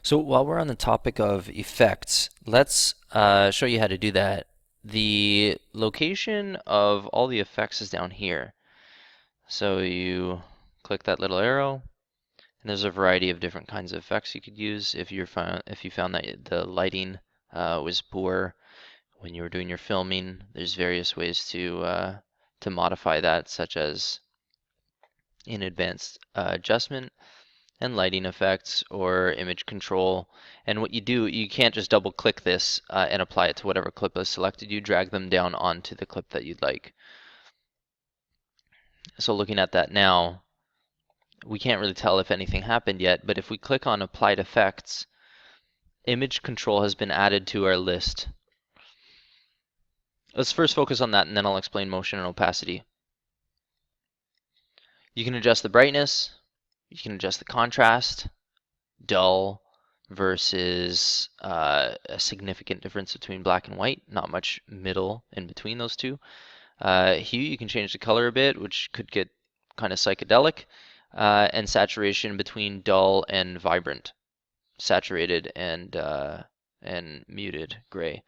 So while we're on the topic of effects, let's show you how to do that. The location of all the effects is down here. So you click that little arrow, and there's a variety of different kinds of effects you could use if you found that the lighting was poor when you were doing your filming. There's various ways to modify that, such as in advanced adjustment and lighting effects or image control. And what you do, you can't just double click this and apply it to whatever clip is selected. You drag them down onto the clip that you'd like. So looking at that now, we can't really tell if anything happened yet, but if we click on Applied Effects, image control has been added to our list. Let's first focus on that, and then I'll explain motion and opacity. You can adjust the brightness, you can adjust the contrast, dull versus a significant difference between black and white, not much middle in between those two. Hue, you can change the color a bit, which could get kind of psychedelic, and saturation between dull and vibrant, saturated and muted gray.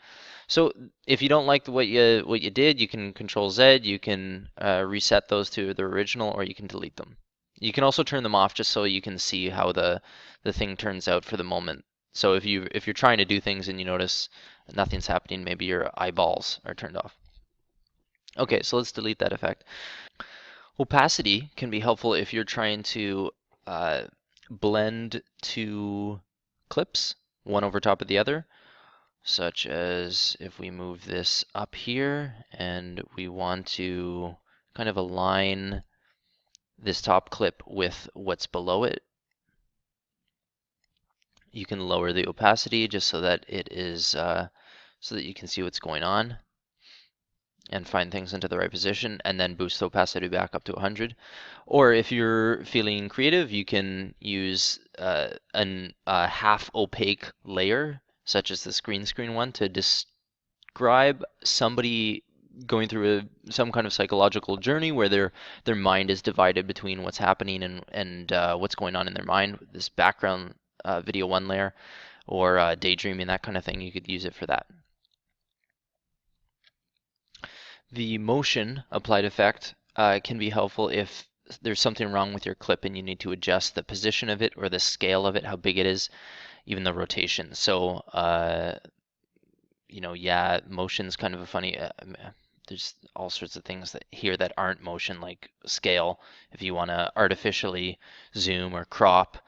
So if you don't like what you did, you can Control Z, you can reset those to the original, or you can delete them. You can also turn them off just so you can see how the thing turns out for the moment. So if you're trying to do things and you notice nothing's happening, maybe your eyeballs are turned off. Okay, so let's delete that effect. Opacity can be helpful if you're trying to blend two clips, one over top of the other, such as if we move this up here and we want to kind of align this top clip with what's below it. You can lower the opacity just so that it is so that you can see what's going on and find things into the right position, and then boost the opacity back up to 100. Or if you're feeling creative, you can use a half opaque layer, such as this green screen one, to describe somebody going through some kind of psychological journey where their mind is divided between what's happening and what's going on in their mind. This background video one layer, or daydreaming, that kind of thing. You could use it for that. The motion applied effect can be helpful if there's something wrong with your clip and you need to adjust the position of it or the scale of it, how big it is, even the rotation. So, yeah, motion's kind of a funny. There's all sorts of things here that aren't motion, like scale. If you want to artificially zoom or crop,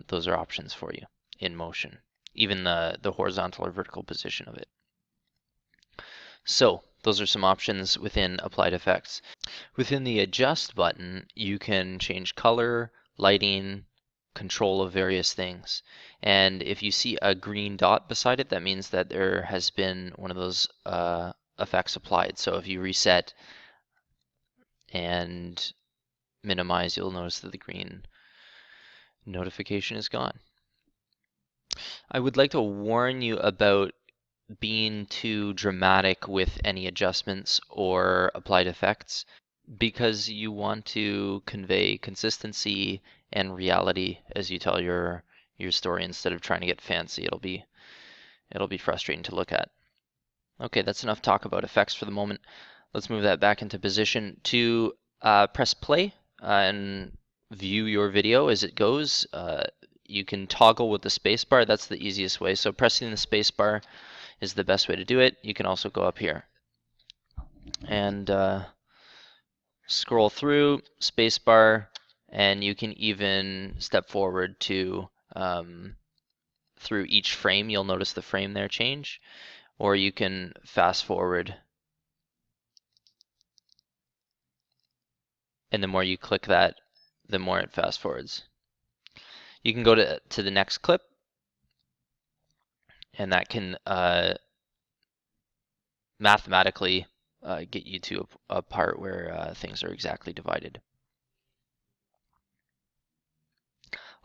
those are options for you in motion, even the horizontal or vertical position of it. So those are some options within Applied Effects. Within the Adjust button, you can change color, lighting, control of various things. And if you see a green dot beside it, that means that there has been one of those effects applied. So if you reset and minimize, you'll notice that the green notification is gone. I would like to warn you about being too dramatic with any adjustments or applied effects, because you want to convey consistency and reality as you tell your story instead of trying to get fancy. It'll be frustrating to look at. Okay, that's enough talk about effects for the moment. Let's move that back into position. To press play and view your video as it goes, you can toggle with the spacebar. That's the easiest way. So pressing the spacebar is the best way to do it. You can also go up here and scroll through, spacebar, and you can even step forward to through each frame. You'll notice the frame there change, or you can fast forward, and the more you click that, the more it fast forwards. You can go to the next clip, and that can mathematically get you to a part where things are exactly divided.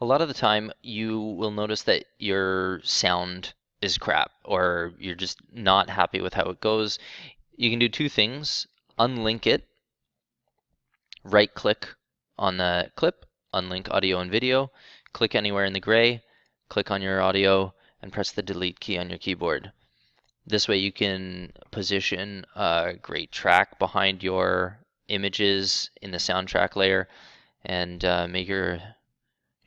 A lot of the time you will notice that your sound is crap, or you're just not happy with how it goes. You can do two things: unlink it, right click on the clip, unlink audio and video, click anywhere in the gray, click on your audio, and press the delete key on your keyboard. This way you can position a great track behind your images in the soundtrack layer and make your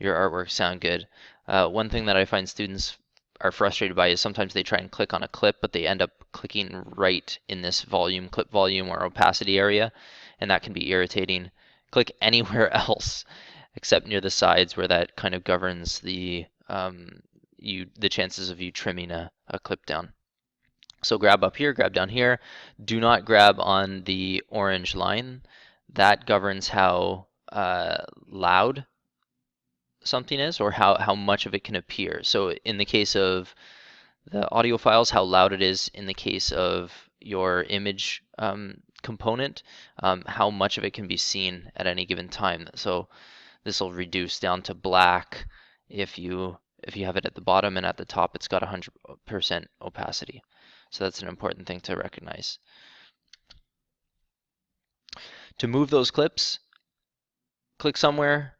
artwork sound good. One thing that I find students are frustrated by is sometimes they try and click on a clip, but they end up clicking right in this clip volume or opacity area, and that can be irritating. Click anywhere else except near the sides where that kind of governs the chances of you trimming a clip down. So grab up here, grab down here. Do not grab on the orange line. That governs how loud something is, or how much of it can appear. So in the case of the audio files, how loud it is. In the case of your image component, how much of it can be seen at any given time. So this will reduce down to black if you have it at the bottom, and at the top it's got 100% opacity. So that's an important thing to recognize. To move those clips, click somewhere,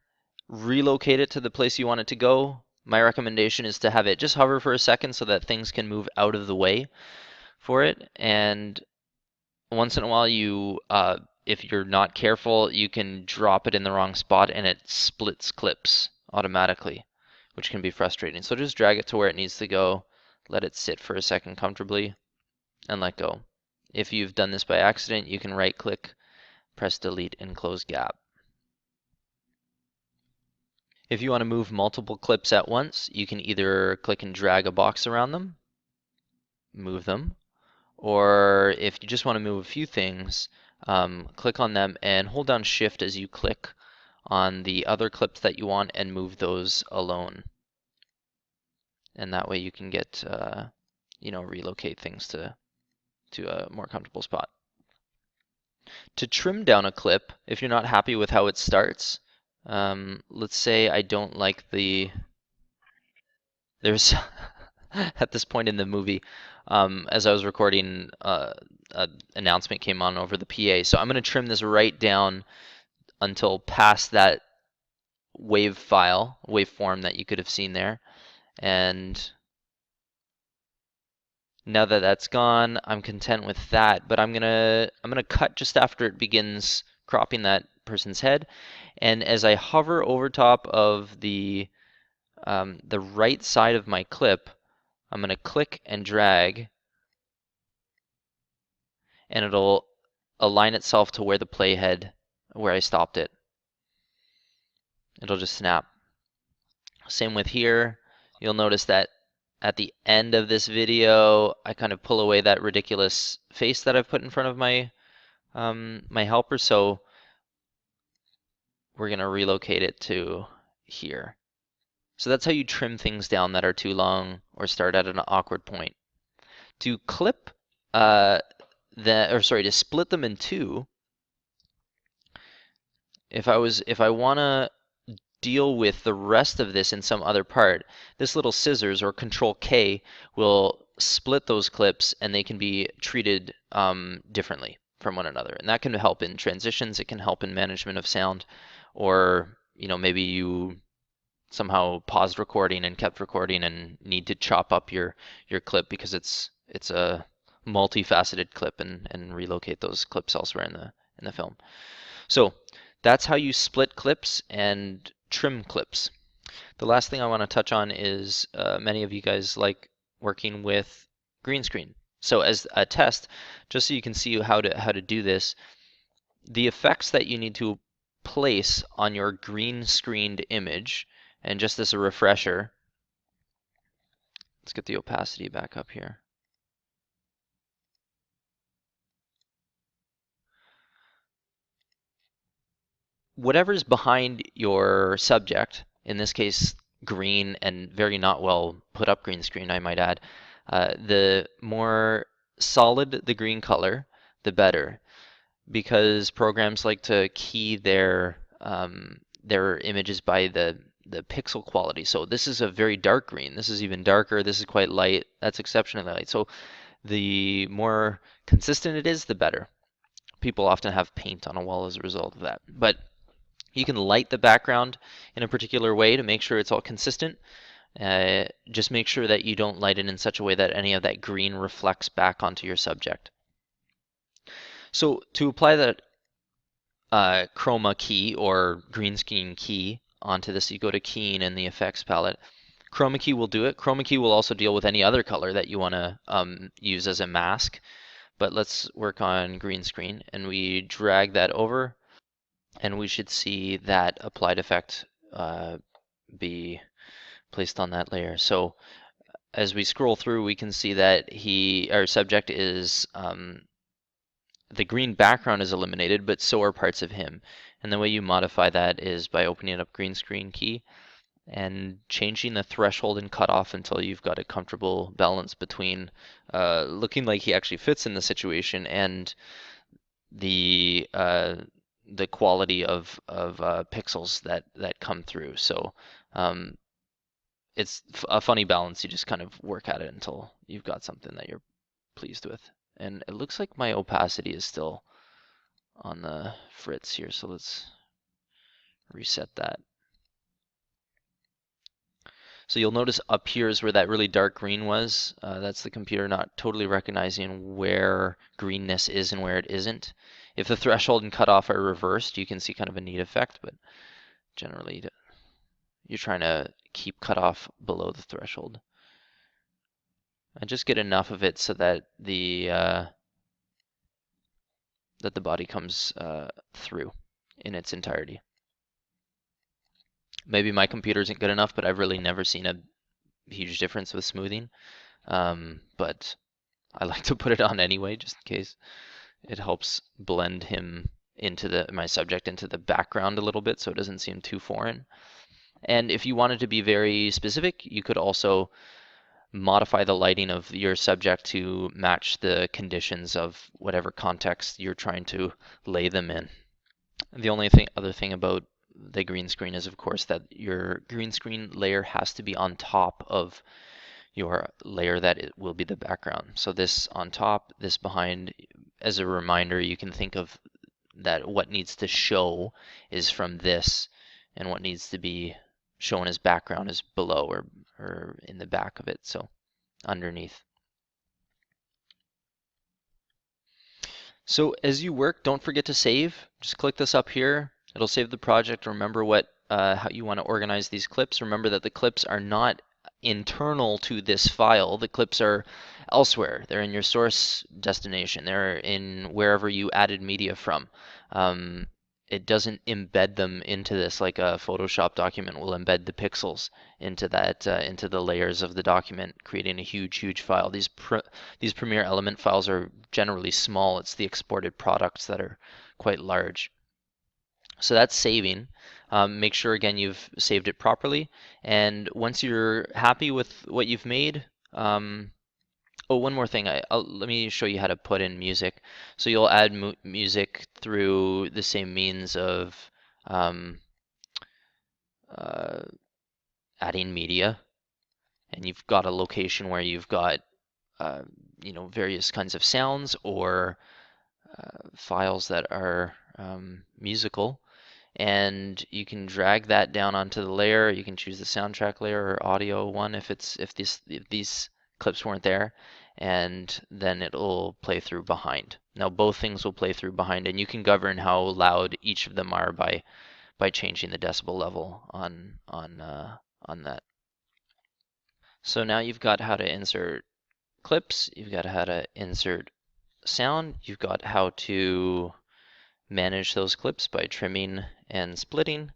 relocate it to the place you want it to go. My recommendation is to have it just hover for a second so that things can move out of the way for it. And once in a while, if you're not careful, you can drop it in the wrong spot and it splits clips automatically, which can be frustrating. So just drag it to where it needs to go, let it sit for a second comfortably, and let go. If you've done this by accident, you can right click, press delete, and close gap. If you want to move multiple clips at once, you can either click and drag a box around them, move them, or if you just want to move a few things, click on them and hold down Shift as you click on the other clips that you want and move those alone. And that way you can get, relocate things to a more comfortable spot. To trim down a clip, if you're not happy with how it starts, let's say I don't like there's at this point in the movie, as I was recording, an announcement came on over the PA. So I'm going to trim this right down until past that waveform that you could have seen there. And now that that's gone, I'm content with that, but I'm gonna cut just after it begins cropping that person's head. And as I hover over top of the right side of my clip, I'm gonna click and drag, and it'll align itself to where the playhead, where I stopped it. It'll just snap. Same with here. You'll notice that at the end of this video, I kind of pull away that ridiculous face that I've put in front of my my helper, so we're gonna relocate it to here. So that's how you trim things down that are too long or start at an awkward point. To clip to split them in two, if I wanna deal with the rest of this in some other part, this little scissors or Control K will split those clips and they can be treated differently from one another. And that can help in transitions, it can help in management of sound, or maybe you somehow paused recording and kept recording and need to chop up your clip because it's a multifaceted clip and relocate those clips elsewhere in the film. So that's how you split clips and trim clips. The last thing I want to touch on is many of you guys like working with green screen. So as a test, just so you can see how to do this, the effects that you need to place on your green screened image, and just as a refresher, let's get the opacity back up here. Whatever's behind your subject, in this case green and very not well put up green screen, I might add, the more solid the green color, the better, because programs like to key their images by the pixel quality. So this is a very dark green, this is even darker, this is quite light, that's exceptionally light. So the more consistent it is, the better. People often have paint on a wall as a result of that. But you can light the background in a particular way to make sure it's all consistent. Just make sure that you don't light it in such a way that any of that green reflects back onto your subject. So to apply that Chroma key or green screen key onto this, you go to keying in the effects palette. Chroma key will do it. Chroma key will also deal with any other color that you want to use as a mask. But let's work on green screen, and we drag that over, and we should see that applied effect be placed on that layer. So as we scroll through, we can see that our subject is the green background is eliminated, but so are parts of him. And the way you modify that is by opening up green screen key and changing the threshold and cutoff until you've got a comfortable balance between looking like he actually fits in the situation and the quality of pixels that come through. So it's a funny balance. You just kind of work at it until you've got something that you're pleased with. And it looks like my opacity is still on the fritz here, so let's reset that. So you'll notice up here is where that really dark green was. That's the computer not totally recognizing where greenness is and where it isn't. If the threshold and cutoff are reversed, you can see kind of a neat effect, but generally you're trying to keep cutoff below the threshold. And just get enough of it so that the body comes through in its entirety. Maybe my computer isn't good enough, but I've really never seen a huge difference with smoothing. But I like to put it on anyway, just in case. It helps blend him into my subject into the background a little bit, so it doesn't seem too foreign. And if you wanted to be very specific, you could also modify the lighting of your subject to match the conditions of whatever context you're trying to lay them in. The only other thing about the green screen is, of course, that your green screen layer has to be on top of your layer that it will be the background. So this on top, this behind. As a reminder, you can think of that what needs to show is from this, and what needs to be shown as background is below or in the back of it, so underneath. So as you work, don't forget to save. Just click this up here. It'll save the project. Remember how you want to organize these clips. Remember that the clips are not internal to this file. The clips are elsewhere. They're in your source destination. They're in wherever you added media from. It doesn't embed them into this like a Photoshop document will embed the pixels into that into the layers of the document, creating a huge file. These Premiere Element files are generally small. It's the exported products that are quite large. So that's saving. Make sure again you've saved it properly, and once you're happy with what you've made, oh, one more thing. Let me show you how to put in music. So you'll add music through the same means of adding media, and you've got a location where you've got various kinds of sounds or files that are musical, and you can drag that down onto the layer. You can choose the soundtrack layer or audio one if these clips weren't there, and then it'll play through behind. Now both things will play through behind, and you can govern how loud each of them are by changing the decibel level on that. So now you've got how to insert clips, you've got how to insert sound, you've got how to manage those clips by trimming and splitting,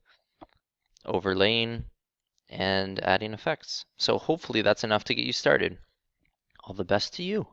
overlaying, and adding effects. So hopefully that's enough to get you started. All the best to you.